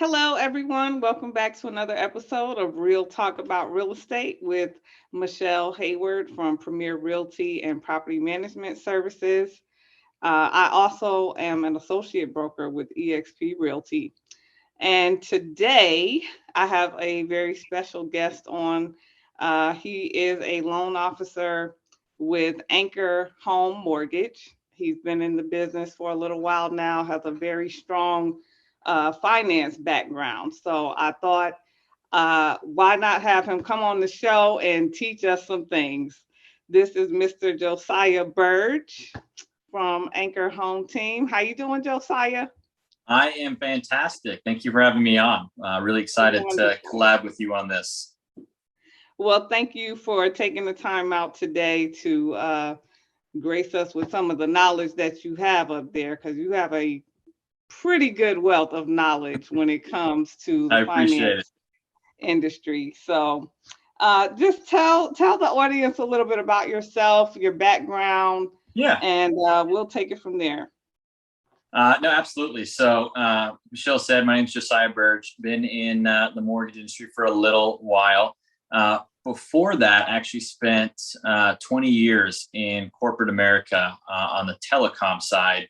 Hello, everyone. Welcome back to another episode of Real Talk About Real Estate with Michelle Hayward from Premier Realty and Property Management Services. I also am an associate broker with eXp Realty. And today I have a very special guest on. He is a loan officer with Anchor Home Mortgage. He's been in the business for a little while now, has a very strong finance background. So I thought, why not have him come on the show and teach us some things? This is Mr. Josiah Birch from Anchor Home Team. How you doing, Josiah? I am fantastic. Thank you for having me on. Really excited to Wonderful. collab with you on this. Well, thank you for taking the time out today to grace us with some of the knowledge that you have up there, because you have a pretty good wealth of knowledge when it comes to the I appreciate it. finance industry. So, just tell the audience a little bit about yourself, your background, Yeah, and we'll take it from there. no, absolutely. So, Michelle said, my name is Josiah Birch. Been in the mortgage industry for a little while. Before that, actually spent 20 years in corporate America on the telecom side,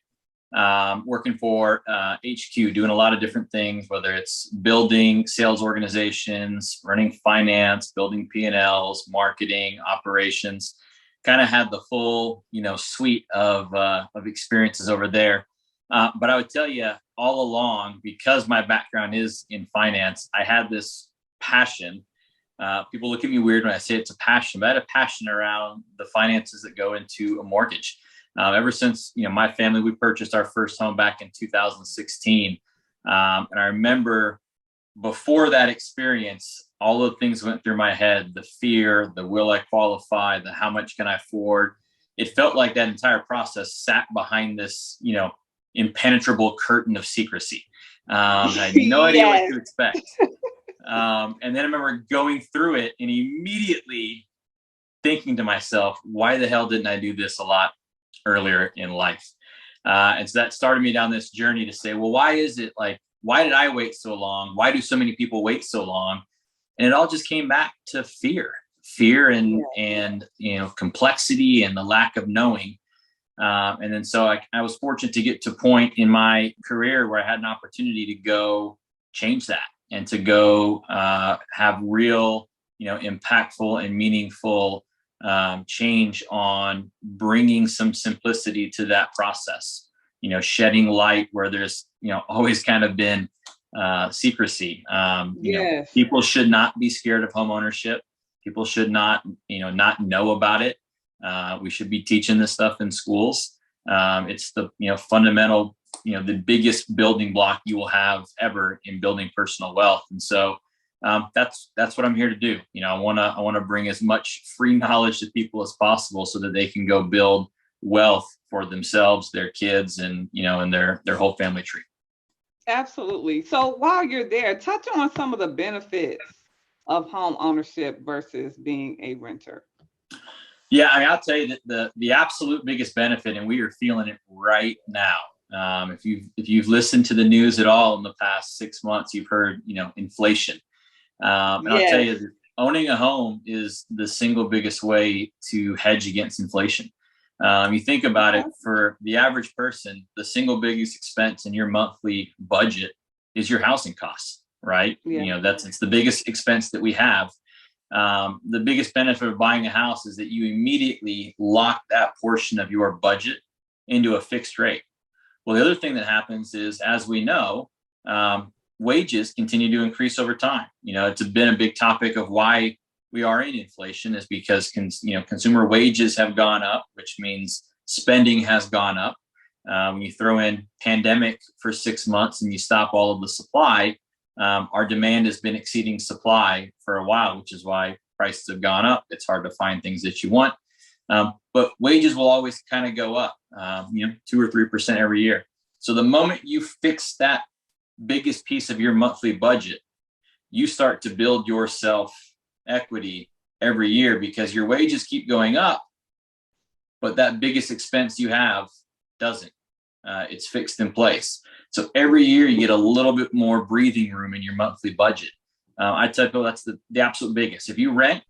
working for HQ, doing a lot of different things, whether it's building sales organizations, running finance, building P&Ls, marketing, operations. Kind of had the full, suite of experiences over there. But I would tell you all along, because my background is in finance, I had this passion. People look at me weird when I say it's a passion, but I had a passion around the finances that go into a mortgage. Ever since my family, we purchased our first home back in 2016, and I remember before that experience, all the things went through my head: the fear, the will I qualify, the how much can I afford. It felt like that entire process sat behind this, impenetrable curtain of secrecy. I had no idea what Yes. to expect. And then I remember going through it and immediately thinking to myself, why the hell didn't I do this a lot earlier in life? And so that started me down this journey to say, well, why is it like, why did I wait so long? Why do so many people wait so long? And it all just came back to fear and complexity and the lack of knowing. And then so I was fortunate to get to a point in my career where I had an opportunity to go change that and to go have real, impactful and meaningful change on bringing some simplicity to that process. Shedding light where there's always kind of been secrecy. Yes. People should not be scared of home ownership. People should not know about it. We should be teaching this stuff in schools. It's the fundamental, the biggest building block you will have ever in building personal wealth. And so that's what I'm here to do. I want to bring as much free knowledge to people as possible so that they can go build wealth for themselves, their kids, and their whole family tree. Absolutely. So while you're there, touch on some of the benefits of home ownership versus being a renter. Yeah, I'll tell you that the absolute biggest benefit, and we are feeling it right now. If you've listened to the news at all in the past 6 months, you've heard inflation. And I'll tell Yes. you that owning a home is the single biggest way to hedge against inflation. You think about it, Okay. for the average person, the single biggest expense in your monthly budget is your housing costs, right? Yeah. It's the biggest expense that we have. The biggest benefit of buying a house is that you immediately lock that portion of your budget into a fixed rate. Well, the other thing that happens is, as we know, wages continue to increase over time. It's been a big topic of why we are in inflation, is because consumer wages have gone up, which means spending has gone up. When you throw in pandemic for 6 months and you stop all of the supply, our demand has been exceeding supply for a while, which is why prices have gone up. It's hard to find things that you want. But wages will always kind of go up, 2 or 3% every year. So the moment you fix that biggest piece of your monthly budget, you start to build yourself equity every year, because your wages keep going up, but that biggest expense you have doesn't. It's fixed in place. So every year you get a little bit more breathing room in your monthly budget. I tell people that's the absolute biggest. If you rent,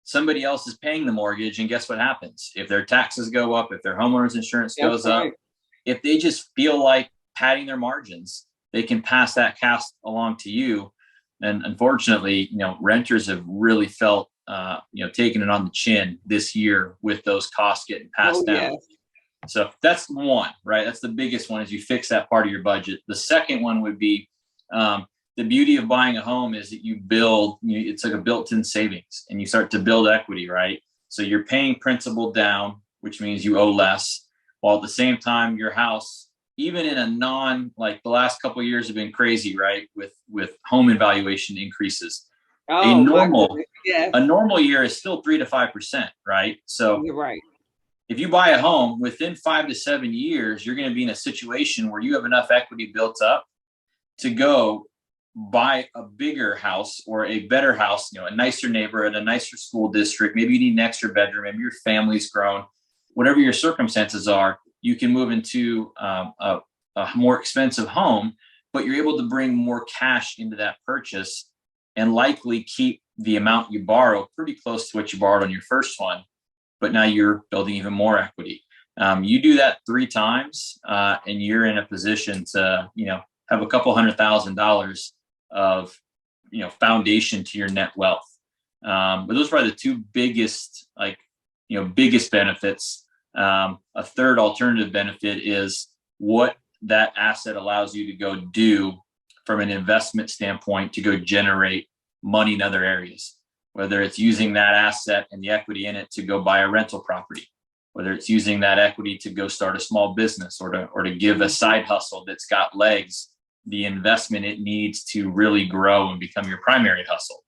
somebody else is paying the mortgage, and guess what happens? If their taxes go up, if their homeowner's insurance goes up, if they just feel like padding their margins, they can pass that cost along to you. And unfortunately, renters have really felt, taking it on the chin this year with those costs getting passed down. Yes. So that's one, right? That's the biggest one, is you fix that part of your budget. The second one would be, the beauty of buying a home is that you build, it's like a built-in savings, and you start to build equity, right? So you're paying principal down, which means you owe less, while at the same time your house, even in a like the last couple of years have been crazy, right? With home evaluation increases. Oh, A normal year is still 3 to 5%, right? So you're right. If you buy a home within 5 to 7 years, you're going to be in a situation where you have enough equity built up to go buy a bigger house or a better house, a nicer neighborhood, a nicer school district. Maybe you need an extra bedroom. Maybe your family's grown. Whatever your circumstances are, you can move into a more expensive home, but you're able to bring more cash into that purchase and likely keep the amount you borrow pretty close to what you borrowed on your first one. But now you're building even more equity. You do that 3 times, and you're in a position to, have a couple $100,000 of, foundation to your net wealth. But those are probably the 2 biggest, biggest benefits. A third alternative benefit is what that asset allows you to go do from an investment standpoint to go generate money in other areas, whether it's using that asset and the equity in it to go buy a rental property, whether it's using that equity to go start a small business or to give a side hustle that's got legs, the investment it needs to really grow and become your primary hustle.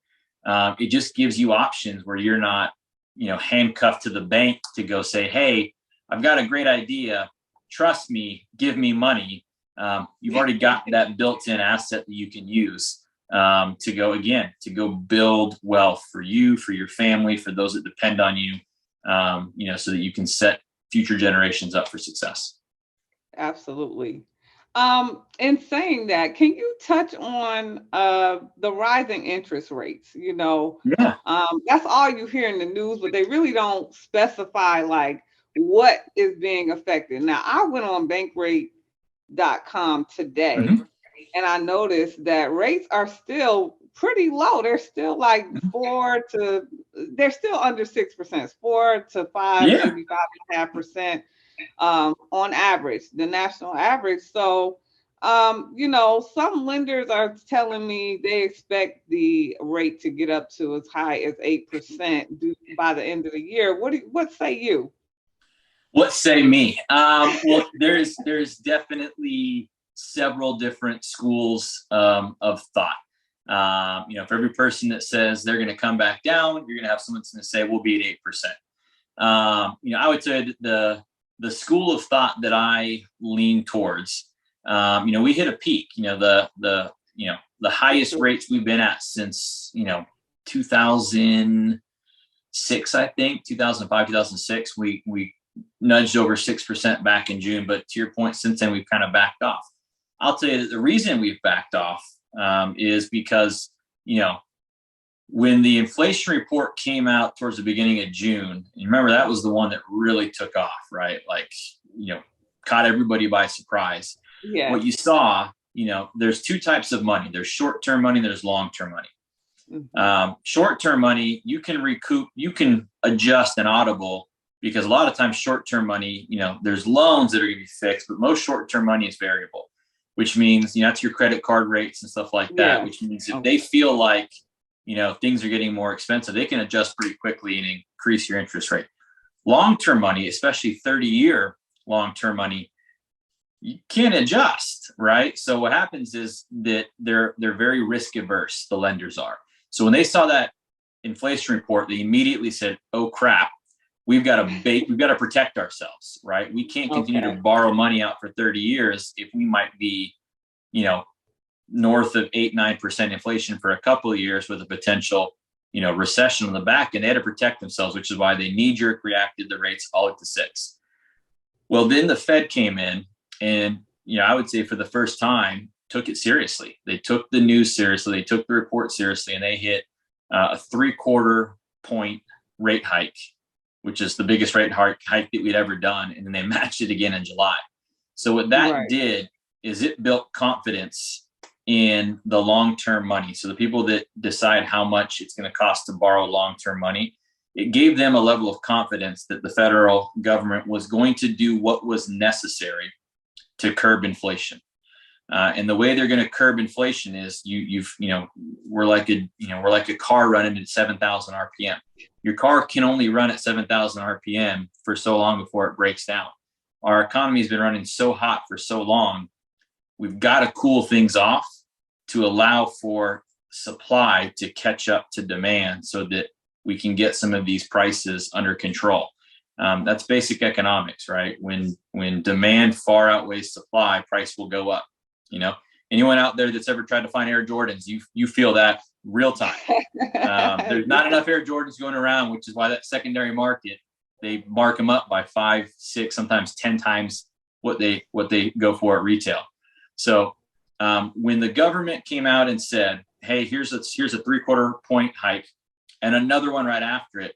It just gives you options where you're not, handcuffed to the bank to go say, hey, I've got a great idea. Trust me, give me money. You've already got that built-in asset that you can use to go build wealth for you, for your family, for those that depend on you, so that you can set future generations up for success. Absolutely. In saying that, can you touch on the rising interest rates? Yeah. That's all you hear in the news, but they really don't specify like what is being affected. Now, I went on bankrate.com today, Mm-hmm. and I noticed that rates are still pretty low. They're still like they're still under 6%, 4 to 5, Yeah. maybe 5.5%. On average, the national average. So, some lenders are telling me they expect the rate to get up to as high as 8% by the end of the year. What say you? What say me? Well, there's definitely several different schools of thought. For every person that says they're going to come back down, you're going to have someone that's going to say we'll be at 8%. I would say that the school of thought that I lean towards, we hit a peak. The highest rates we've been at since 2006, I think 2005, 2006. We nudged over 6% back in June, but to your point, since then we've kind of backed off. I'll tell you that the reason we've backed off is because when the inflation report came out towards the beginning of June, you remember that was the one that really took off, right? Like, caught everybody by surprise. Yeah. What you saw, there's 2 types of money. There's short-term money, there's long-term money. Mm-hmm. Short-term money, you can recoup, you can adjust and audible, because a lot of times short-term money, there's loans that are going to be fixed, but most short-term money is variable, which means, that's your credit card rates and stuff like that, which means if they feel like, things are getting more expensive, they can adjust pretty quickly and increase your interest rate. Long-term money, especially 30-year long-term money, you can't adjust, right? So what happens is that they're very risk averse, the lenders are. So when they saw that inflation report, they immediately said, oh crap, we've got to protect ourselves, right? We can't continue to borrow money out for 30 years if we might be, north of 8-9% inflation for a couple of years with a potential, recession on the back, and they had to protect themselves, which is why they knee-jerk reacted the rates all up to 6. Well, then the Fed came in And, I would say for the first time, took it seriously. They took the news seriously. They took the report seriously, and they hit a 3/4 point rate hike, which is the biggest rate hike that we'd ever done. And then they matched it again in July. So what that Right. did is it built confidence in the long-term money. So the people that decide how much it's going to cost to borrow long-term money, it gave them a level of confidence that the federal government was going to do what was necessary to curb inflation. And the way they're going to curb inflation is we're like a car running at 7,000 RPM. Your car can only run at 7,000 RPM for so long before it breaks down. Our economy has been running so hot for so long. We've got to cool things off to allow for supply to catch up to demand so that we can get some of these prices under control. That's basic economics, right? When demand far outweighs supply, price will go up. Anyone out there that's ever tried to find Air Jordans, you feel that real time. There's not enough Air Jordans going around, which is why that secondary market, they mark them up by 5, 6, sometimes 10 times what they go for at retail. So when the government came out and said, "Hey, here's a 3/4 point hike," and another one right after it,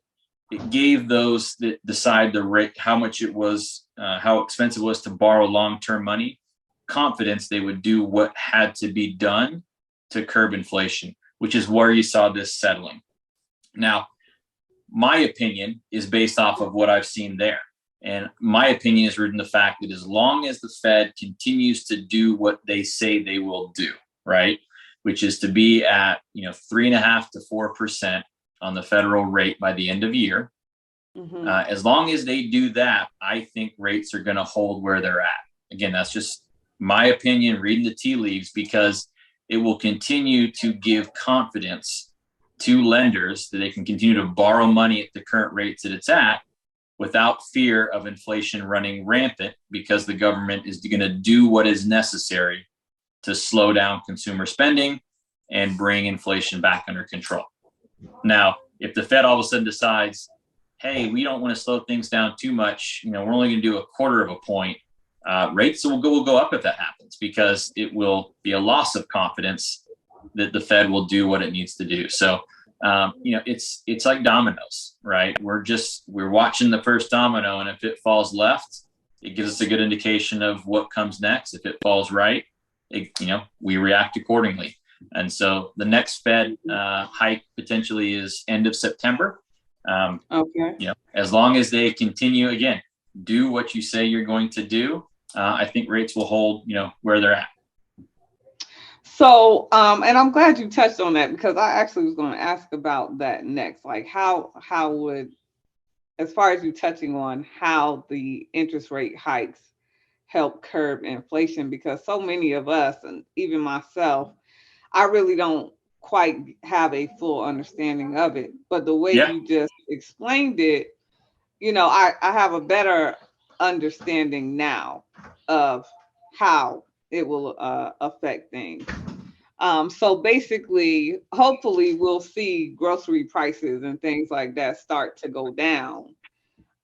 it gave those that decide the rate, how much it was, how expensive it was to borrow long-term money, confidence they would do what had to be done to curb inflation, which is where you saw this settling. Now, my opinion is based off of what I've seen there. And my opinion is rooted in the fact that as long as the Fed continues to do what they say they will do, right, which is to be at 3.5% to 4% on the federal rate by the end of the year, as long as they do that, I think rates are going to hold where they're at. Again, that's just my opinion, reading the tea leaves, because it will continue to give confidence to lenders that they can continue to borrow money at the current rates that it's at without fear of inflation running rampant, because the government is going to do what is necessary to slow down consumer spending and bring inflation back under control. Now, if the Fed all of a sudden decides, hey, we don't want to slow things down too much, we're only going to do 1/4 point, rates will go up if that happens, because it will be a loss of confidence that the Fed will do what it needs to do. So, it's like dominoes, right? We're watching the first domino, and if it falls left, it gives us a good indication of what comes next. If it falls right, we react accordingly. And so the next Fed hike potentially is end of September. Okay. As long as they continue, again, do what you say you're going to do, I think rates will hold, where they're at. So, and I'm glad you touched on that, because I actually was going to ask about that next. Like, how would, as far as you touching on how the interest rate hikes help curb inflation, because so many of us, and even myself, I really don't quite have a full understanding of it. But the way Yeah. you just explained it, I have a better understanding now of how it will affect things. So basically, hopefully, we'll see grocery prices and things like that start to go down.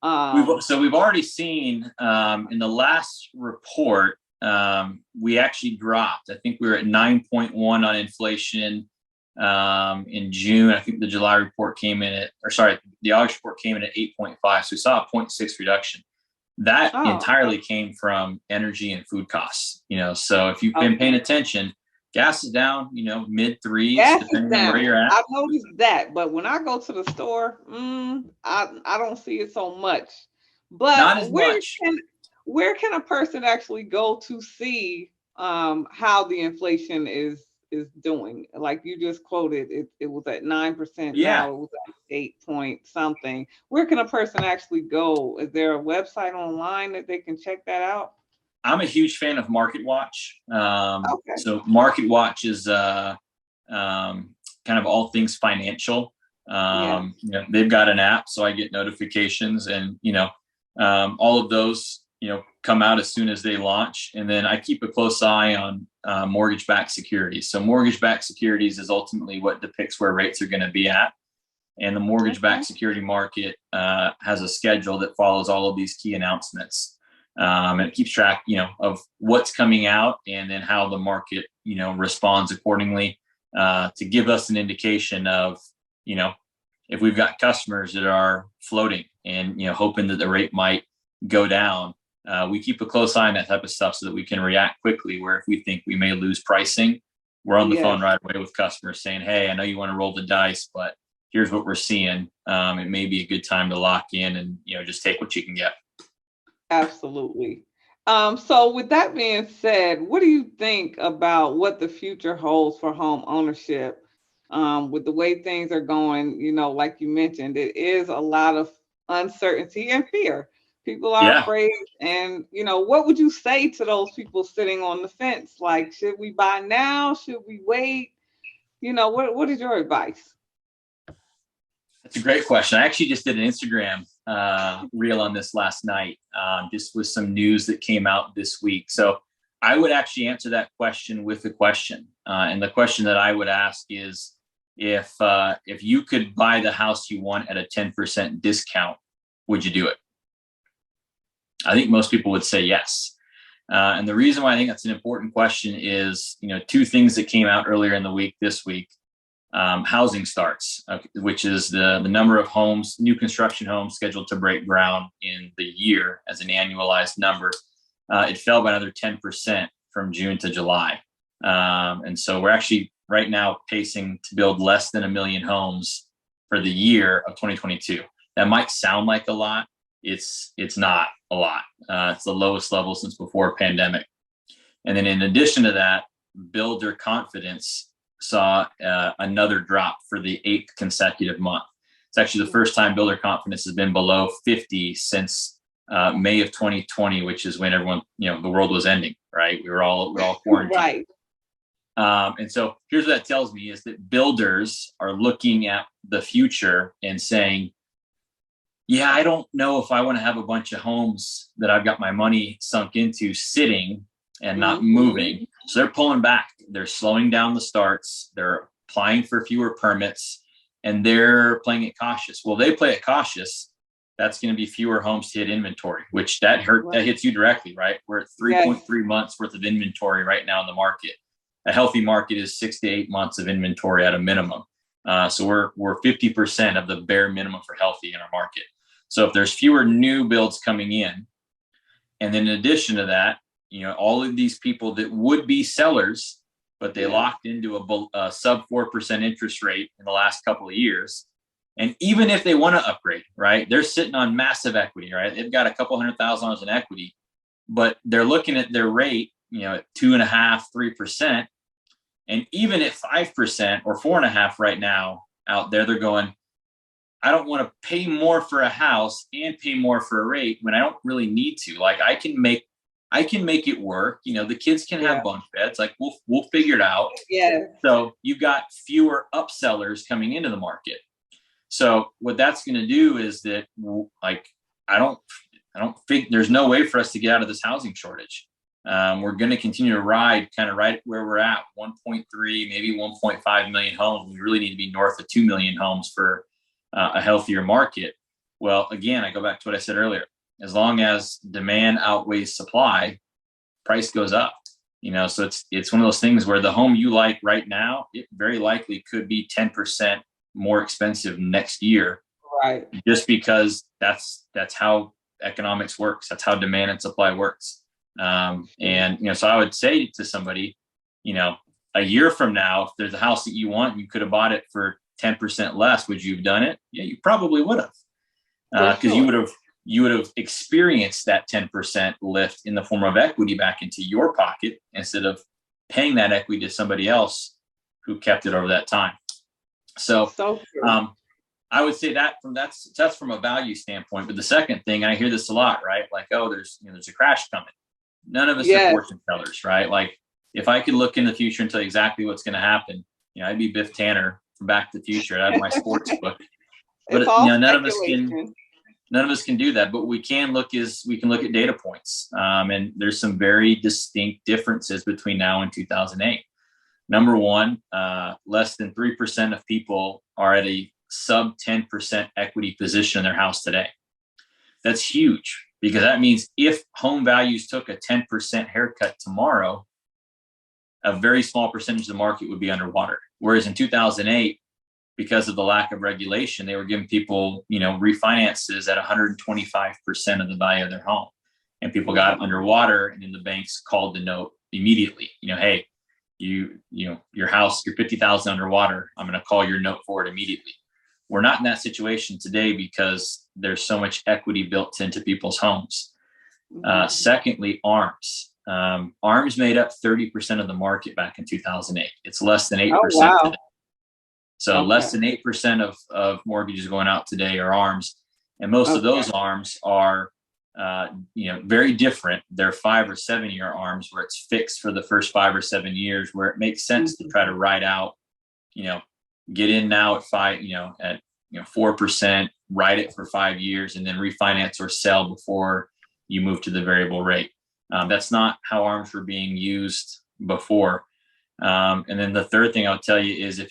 We've already seen in the last report, we actually dropped. I think we were at 9.1 on inflation in June. I think the July report came in the August report came in at 8.5. So we saw a 0.6 reduction. That entirely came from energy and food costs. So if you've been paying attention, gas is down, mid 3s, depending on where you're at. I've noticed that, but when I go to the store, I don't see it so much. But not as much. Where can a person actually go to see how the inflation is doing? Like you just quoted, it was at 9%. Yeah. Now it was at 8 point something. Where can a person actually go? Is there a website online that they can check that out? I'm a huge fan of Market Watch. Okay. So Market Watch is kind of all things financial. They've got an app, so I get notifications, and all of those come out as soon as they launch. And then I keep a close eye on mortgage-backed securities. So mortgage-backed securities is ultimately what depicts where rates are going to be at. And the mortgage-backed security market has a schedule that follows all of these key announcements. And it keeps track, of what's coming out and then how the market, responds accordingly, to give us an indication of, if we've got customers that are floating and, hoping that the rate might go down. We keep a close eye on that type of stuff so that we can react quickly, where if we think we may lose pricing, we're on the phone right away with customers saying, hey, I know you want to roll the dice, but here's what we're seeing. It may be a good time to lock in and, just take what you can get. Absolutely. So with that being said, what do you think about what the future holds for home ownership? With the way things are going, like you mentioned, it is a lot of uncertainty and fear. People are Yeah. afraid. And, what would you say to those people sitting on the fence? Like, should we buy now? Should we wait? What is your advice? That's a great question. I actually just did an Instagram reel on this last night, just with some news that came out this week. So I would actually answer that question with a question. And the question that I would ask is, if you could buy the house you want at a 10% discount, would you do it? I think most people would say yes. And the reason why I think that's an important question is, two things that came out earlier in the week, this week. Housing starts, which is the number of homes, new construction homes scheduled to break ground in the year as an annualized number. It fell by another 10% from June to July. And so we're actually right now pacing to build less than 1 million homes for the year of 2022. That might sound like a lot. It's not a lot. It's the lowest level since before pandemic. And then in addition to that, builder confidence saw another drop for the 8th consecutive month. It's actually the first time builder confidence has been below 50 since May of 2020, which is when everyone, the world was ending, right? We're all quarantined. Right. And so here's what that tells me is that builders are looking at the future and saying, yeah, I don't know if I want to have a bunch of homes that I've got my money sunk into sitting and not moving. So they're pulling back. They're slowing down the starts. They're applying for fewer permits, and they're playing it cautious. Well, they play it cautious. That's going to be fewer homes to hit inventory, which that hits you directly, right? We're at 3.3 months worth of inventory right now in the market. A healthy market is 6 to 8 months of inventory at a minimum. So we're 50% of the bare minimum for healthy in our market. So if there's fewer new builds coming in, and then in addition to that, all of these people that would be sellers, but they locked into a sub 4% interest rate in the last couple of years. And even if they want to upgrade, right, they're sitting on massive equity, right? They've got a couple $100,000 in equity, but they're looking at their rate, at 2.5%, 3%. And even at 5% or 4.5% right now out there, they're going, I don't want to pay more for a house and pay more for a rate when I don't really need to. Like I can make it work. The kids can have bunk beds. Like we'll figure it out. Yeah. So you've got fewer upsellers coming into the market. So what that's going to do is that, like, I don't think there's no way for us to get out of this housing shortage. We're going to continue to ride kind of right where we're at, 1.3, maybe 1.5 million homes. We really need to be north of 2 million homes for a healthier market. Well, again, I go back to what I said earlier. As long as demand outweighs supply, price goes up. So it's one of those things where the home you like right now, it very likely could be 10% more expensive next year. Right. Just because that's how economics works. That's how demand and supply works. So I would say to somebody, a year from now, if there's a house that you want, you could have bought it for 10% less. Would you have done it? Yeah, you probably would have, because you would have experienced that 10% lift in the form of equity back into your pocket instead of paying that equity to somebody else who kept it over that time. So I would say that's from a value standpoint. But the second thing, and I hear this a lot, right? Like, oh, there's a crash coming. None of us are fortune tellers, right? Like if I could look in the future and tell you exactly what's going to happen, I'd be Biff Tanner from Back to the Future. I'd have my sports book. But none of us can do that. But we can look at data points. And there's some very distinct differences between now and 2008. Number one, less than 3% of people are at a sub 10% equity position in their house today. That's huge. because that means if home values took a 10% haircut tomorrow, a very small percentage of the market would be underwater. Whereas in 2008, because of the lack of regulation, they were giving people, refinances at 125% of the value of their home. And people got underwater, and then the banks called the note immediately. Hey, your house, you're 50,000 underwater. I'm going to call your note for it immediately. We're not in that situation today because there's so much equity built into people's homes. Secondly, ARMs. ARMs made up 30% of the market back in 2008. It's less than 8% today. So less than 8% of mortgages going out today are ARMs. And most of those ARMs are, very different. They're 5 or 7 year ARMs where it's fixed for the first 5 or 7 years, where it makes sense to try to ride out, get in now at 4%, ride it for 5 years, and then refinance or sell before you move to the variable rate. That's not how ARMs were being used before. And then the third thing I'll tell you is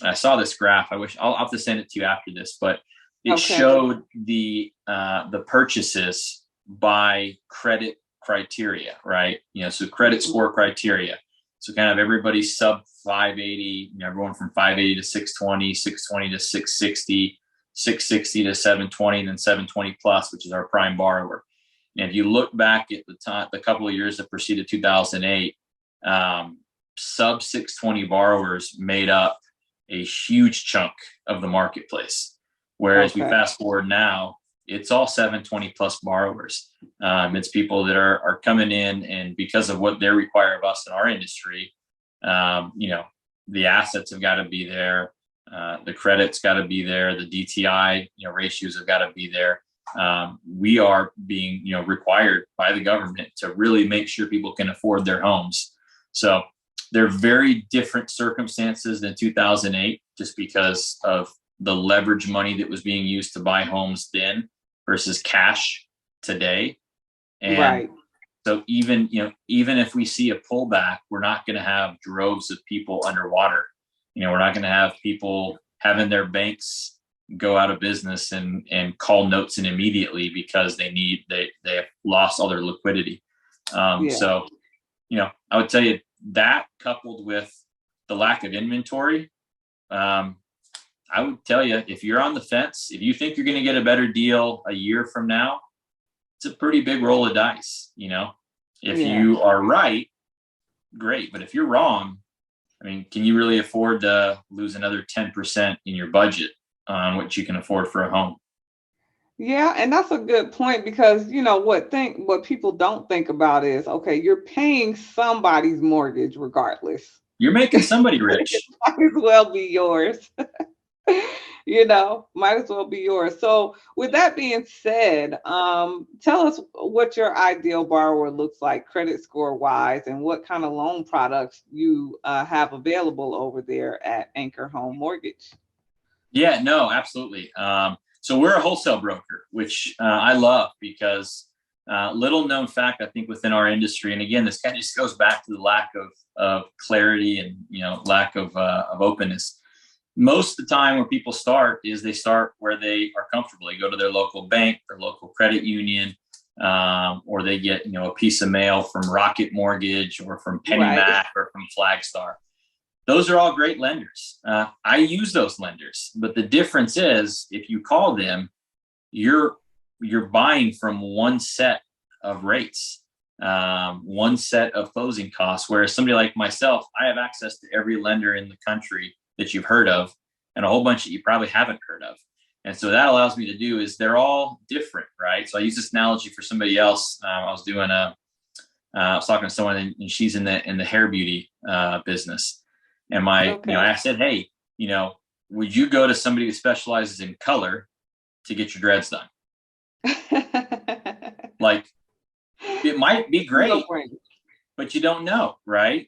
I saw this graph. I'll have to send it to you after this, but it showed the purchases by credit criteria, right? So credit score criteria. So kind of everybody sub 580, everyone from 580 to 620, 620 to 660, 660 to 720, and then 720 plus, which is our prime borrower. And if you look back at the couple of years that preceded 2008, sub 620 borrowers made up a huge chunk of the marketplace. Whereas we fast forward now, it's all 720 plus borrowers. It's people that are coming in, and because of what they require of us in our industry, the assets have got to be there. The credit's got to be there. The DTI, ratios have got to be there. We are being, required by the government to really make sure people can afford their homes. So they're very different circumstances than 2008, just because of the leverage money that was being used to buy homes then versus cash today. And so even if we see a pullback, we're not going to have droves of people underwater. We're not going to have people having their banks go out of business and call notes in immediately because they have lost all their liquidity. So, I would tell you that, coupled with the lack of inventory, I would tell you, if you're on the fence, if you think you're going to get a better deal a year from now, it's a pretty big roll of dice. If you are right, great. But if you're wrong, can you really afford to lose another 10% in your budget on what you can afford for a home? Yeah, and that's a good point, because what people don't think about is, you're paying somebody's mortgage regardless. You're making somebody rich. Might as well be yours. Might as well be yours. So with that being said, tell us what your ideal borrower looks like credit score wise, and what kind of loan products you have available over there at Anchor Home Mortgage. Yeah, no, absolutely. So we're a wholesale broker, which I love, because little known fact, I think, within our industry, and again, this kind of just goes back to the lack of clarity and lack of openness. Most of the time where people start is they start where they are comfortable. They go to their local bank, their local credit union, or they get a piece of mail from Rocket Mortgage or from PennyMac or from Flagstar. Those are all great lenders. I use those lenders, but the difference is, if you call them, you're buying from one set of rates, one set of closing costs. Whereas somebody like myself, I have access to every lender in the country that you've heard of, and a whole bunch that you probably haven't heard of. And so that allows me to do is, they're all different, right? So I use this analogy for somebody else. I was talking to someone, and she's in the hair beauty business. And I said, hey, would you go to somebody who specializes in color to get your dreads done? Like, it might be great, but you don't know, right?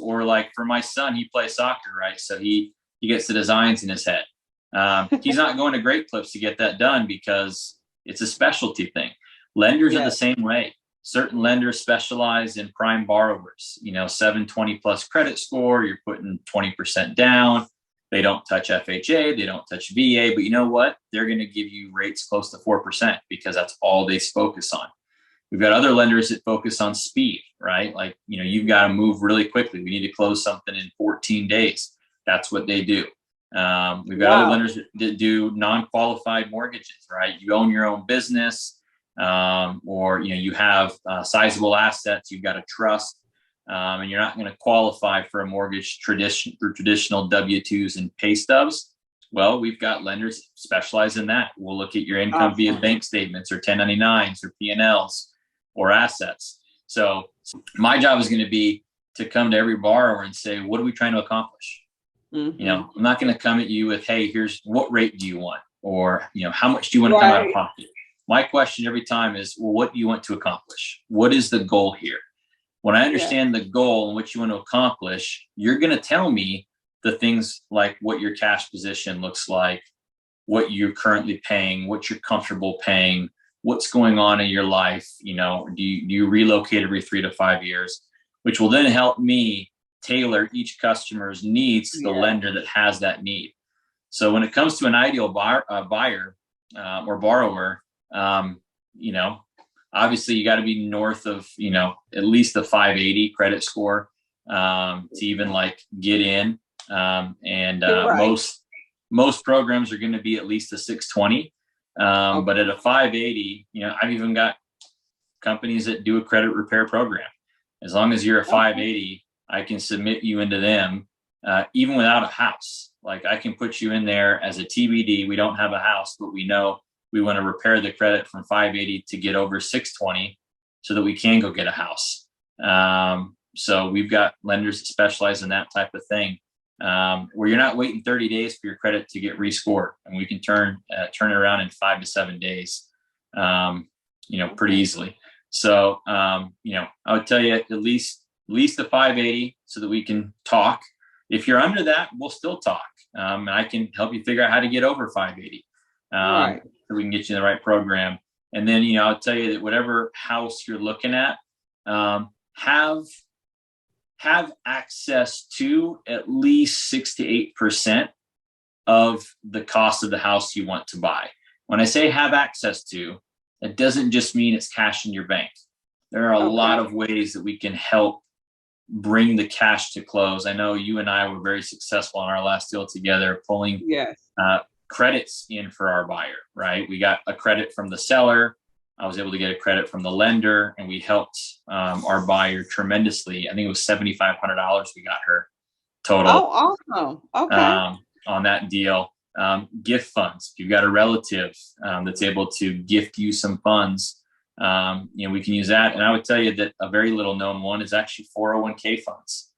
Or like for my son, he plays soccer, right? So he gets the designs in his head. He's not going to Great Clips to get that done because it's a specialty thing. Lenders are the same way. Certain lenders specialize in prime borrowers, 720 plus credit score, you're putting 20% down. They don't touch FHA, they don't touch VA, but you know what? They're going to give you rates close to 4% because that's all they focus on. We've got other lenders that focus on speed, right? Like, you've got to move really quickly. We need to close something in 14 days. That's what they do. We've got other lenders that do non-qualified mortgages, right? You own your own business, or you have sizable assets. You've got a trust, and you're not going to qualify for a mortgage through traditional W-2s and pay stubs. Well, we've got lenders that specialize in that. We'll look at your income via bank statements or 1099s or P&Ls or assets. So my job is going to be to come to every borrower and say, what are we trying to accomplish? I'm not going to come at you with, hey, here's what rate do you want? Or, how much do you want to come out of pocket? My question every time is, well, what do you want to accomplish? What is the goal here? When I understand the goal and what you want to accomplish, you're going to tell me the things like what your cash position looks like, what you're currently paying, what you're comfortable paying, what's going on in your life. Do you relocate every 3 to 5 years, which will then help me tailor each customer's needs to the lender that has that need. So when it comes to an ideal buyer or borrower, obviously you got to be north of, at least a 580 credit score to even get in. Most programs are going to be at least a 620. But at a 580, I've even got companies that do a credit repair program. As long as you're a 580, I can submit you into them, even without a house. Like, I can put you in there as a TBD. We don't have a house, but we know we want to repair the credit from 580 to get over 620 so that we can go get a house. So we've got lenders that specialize in that type of thing, where you're not waiting 30 days for your credit to get rescored, and we can turn it around in 5 to 7 days, pretty easily. So, I would tell you at least the 580 so that we can talk. If you're under that, we'll still talk. And I can help you figure out how to get over 580, so we can get you in the right program. And then, I'll tell you that whatever house you're looking at, have access to at least 6 to 8% of the cost of the house you want to buy. When I say have access to, it doesn't just mean it's cash in your bank. There are a lot of ways that we can help bring the cash to close. I know you and I were very successful on our last deal together, pulling credits in for our buyer, right? We got a credit from the seller. I was able to get a credit from the lender, and we helped our buyer tremendously. I think it was $7,500 we got her total. Oh, awesome. Okay. On that deal. Gift funds. If you've got a relative that's able to gift you some funds, we can use that. And I would tell you that a very little known one is actually 401k funds.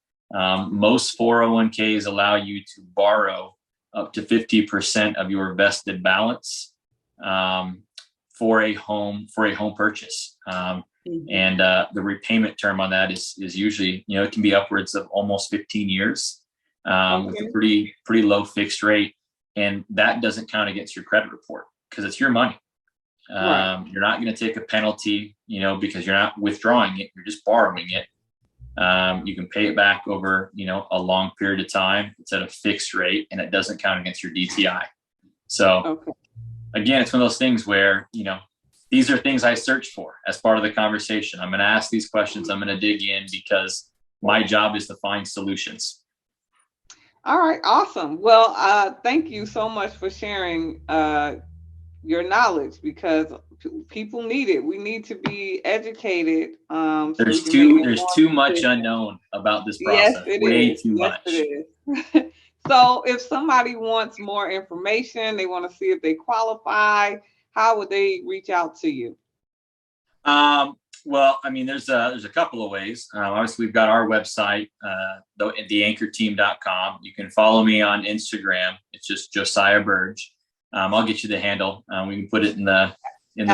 Most 401ks allow you to borrow up to 50% of your vested balance for a home purchase. And the repayment term on that is usually, it can be upwards of almost 15 years with a pretty low fixed rate. And that doesn't count against your credit report because it's your money. You're not going to take a penalty, because you're not withdrawing it. You're just borrowing it. You can pay it back over, a long period of time. It's at a fixed rate, and it doesn't count against your DTI. So again, it's one of those things where, these are things I search for as part of the conversation. I'm going to ask these questions. I'm going to dig in because my job is to find solutions. All right. Awesome. Well, thank you so much for sharing your knowledge, because people need it. We need to be educated. There's too much unknown about this process. Yes, Way too much. It is. So if somebody wants more information, they want to see if they qualify, how would they reach out to you? Well, I mean, there's a couple of ways. Obviously, we've got our website, theanchorteam.com. You can follow me on Instagram. It's just Josiah Birch. I'll get you the handle. We can put it in the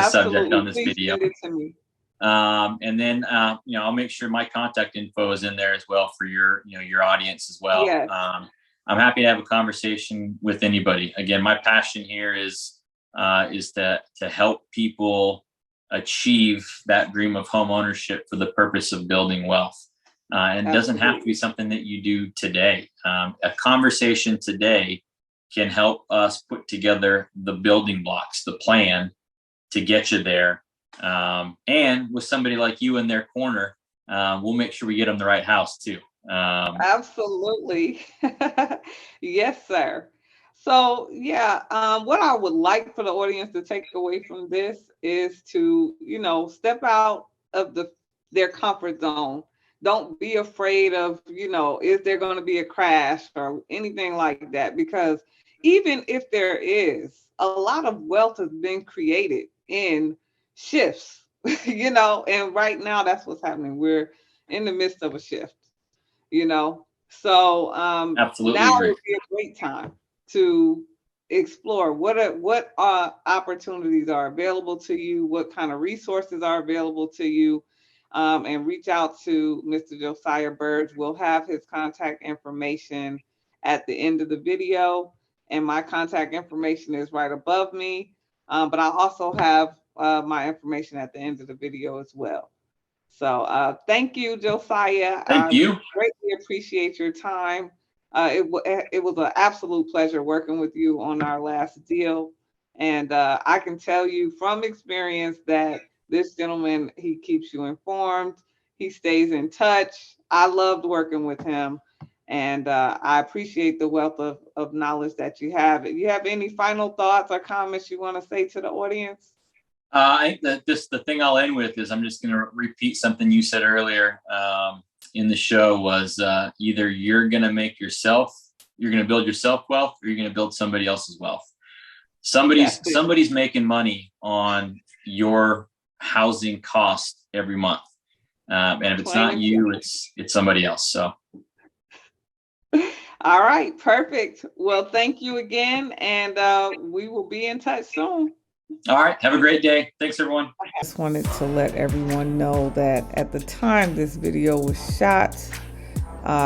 subject on this video. Send it to me. And then, I'll make sure my contact info is in there as well for your audience as well. Yes. I'm happy to have a conversation with anybody. Again, my passion here is to help people achieve that dream of home ownership for the purpose of building wealth. And it doesn't have to be something that you do today. A conversation today can help us put together the building blocks, the plan to get you there. And with somebody like you in their corner, we'll make sure we get them the right house too. Absolutely. Yes, sir. So, yeah, what I would like for the audience to take away from this is to, step out of their comfort zone. Don't be afraid of, is there going to be a crash or anything like that? Because even if there is, a lot of wealth has been created in shifts, and right now that's what's happening. We're in the midst of a shift, you know. So Absolutely now agree. would be a great time to explore what opportunities are available to you, what kind of resources are available to you, and reach out to Mr. Josiah Birch. We'll have his contact information at the end of the video, and my contact information is right above me. But I also have my information at the end of the video as well. So thank you, Josiah. Thank I you. greatly appreciate your time. It was an absolute pleasure working with you on our last deal. And I can tell you from experience that this gentleman, he keeps you informed. He stays in touch. I loved working with him. And I appreciate the wealth of knowledge that you have. You have any final thoughts or comments you want to say to the audience? I think that the thing I'll end with is I'm just going to repeat something you said earlier in the show was either you're going to you're going to build yourself wealth, or you're going to build somebody else's wealth. Somebody's making money on your housing cost every month, and if it's not you, it's somebody else. So. All right, perfect. Well, thank you again, and we will be in touch soon. All right. Have a great day. Thanks, everyone. I just wanted to let everyone know that at the time this video was shot,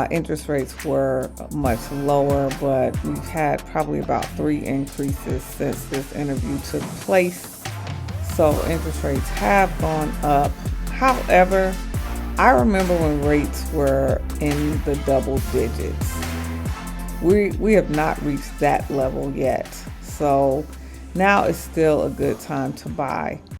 interest rates were much lower, but we've had probably about 3 increases since this interview took place. So interest rates have gone up. However, I remember when rates were in the double digits. We have not reached that level yet. So now is still a good time to buy.